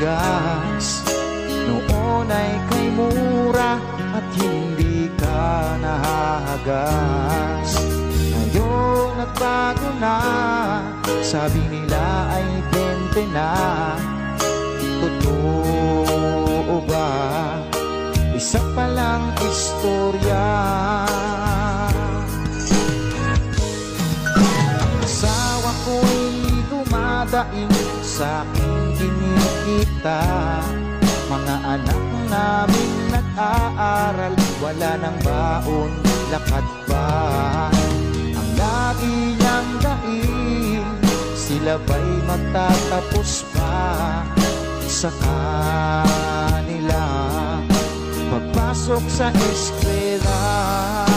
bigas. Noon ay kay mura at hindi ka nahahagas. Ngayon nagbago na, sabi nila ay 20 na. Totoo ba? Isa palang istorya. Ang asawa ko'y dumadaing sa aking kinikita. Mga anak namin nag-aaral, wala nang baon, lakad pa. Ang lagi niyang daing, sila ba'y magtatapos pa sa kanila pagpasok sa eskwela.